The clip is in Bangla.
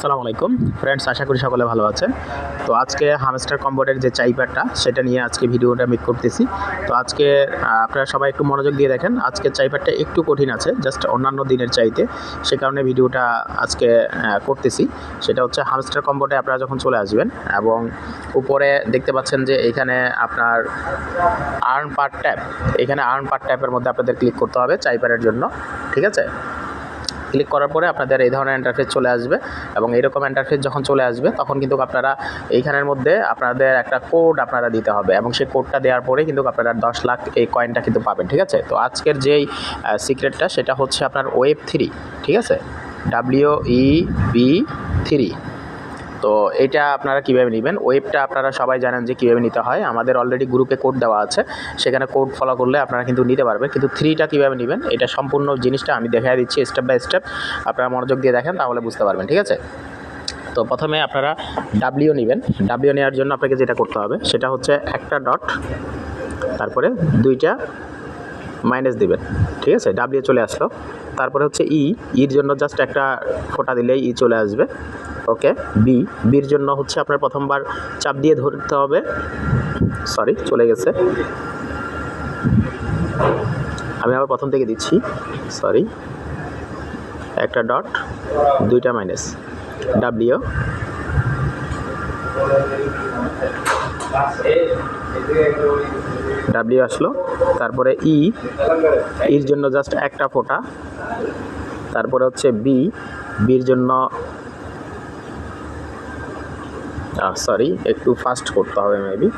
আসসালামু আলাইকুম ফ্রেন্ডস, আশা করি সকলে ভালো আছেন। তো আজকে হামস্টার কম্বোর্ডের যে চাইপ্যাডটা সেটা নিয়ে আজকে ভিডিওটা মেক করতেছি। তো আজকে আপনারা সবাই একটু মনোযোগ দিয়ে দেখেন। আজকের চাইপ্যাডটা একটু কঠিন আছে, জাস্ট অন্যান্য দিনের চাইতে, সে কারণে ভিডিওটা আজকে করতেছি। সেটা হচ্ছে হামস্টার কম্বোর্ডে আপনারা যখন চলে আসবেন এবং উপরে দেখতে পাচ্ছেন যে এখানে আপনার আর্ন পার ট্যাপ, এখানে আর্ন পার ট্যাপের মধ্যে আপনাদের ক্লিক করতে হবে চাইপ্যাডের জন্য, ঠিক আছে? ক্লিক করার পরে আপনাদের এই ধরনের ইন্টারফেস চলে আসবে এবং এইরকম ইন্টারফেস যখন চলে আসবে তখন কিন্তু আপনারা এইখানের মধ্যে আপনাদের একটা কোড আপনারা দিতে হবে এবং সেই কোডটা দেওয়ার পরে কিন্তু আপনারা 10 লাখ এই কয়েনটা কিন্তু পাবেন, ঠিক আছে? তো আজকের যেই সিক্রেটটা সেটা হচ্ছে আপনার ওয়েব 3, ঠিক আছে? WEB3। তো এটা আপনারা কীভাবে নেবেন, ওয়েবটা আপনারা সবাই জানেন যে কীভাবে নিতে হয়। আমাদের অলরেডি গ্রুপে কোড দেওয়া আছে, সেখানে কোড ফলো করলে আপনারা কিন্তু নিতে পারবেন। কিন্তু 3টা কীভাবে নেবেন এটা সম্পূর্ণ জিনিসটা আমি দেখাই দিচ্ছি স্টেপ বাই স্টেপ। আপনারা মনোযোগ দিয়ে দেখেন, তাহলে বুঝতে পারবেন, ঠিক আছে? তো প্রথমে আপনারা ডাব্লিউ নেবেন। ডাব্লিউ নেওয়ার জন্য আপনাকে যেটা করতে হবে সেটা হচ্ছে একটা ডট, তারপরে 2টা মাইনাস দিবেন, ঠিক আছে? ডাব্লিউ চলে আসলো। তারপরে হচ্ছে ইর জন্য জাস্ট একটা ফোঁটা দিলেই চলে আসবে। ওকে, বির জন্য হচ্ছে আপনার প্রথমবার চাপ দিয়ে ধরতে হবে। সরি, চলে গেছে। আমি আবার প্রথম থেকে দিচ্ছি, সরি। একটা ডট, 2টা মাইনাস, ডাব্লিউ আসলো। তারপরে ইর জন্য জাস্ট একটা ফোঁটা। তারপরে হচ্ছে বির জন্য সরি, একটু ফাস্ট করতে হবে মেবি।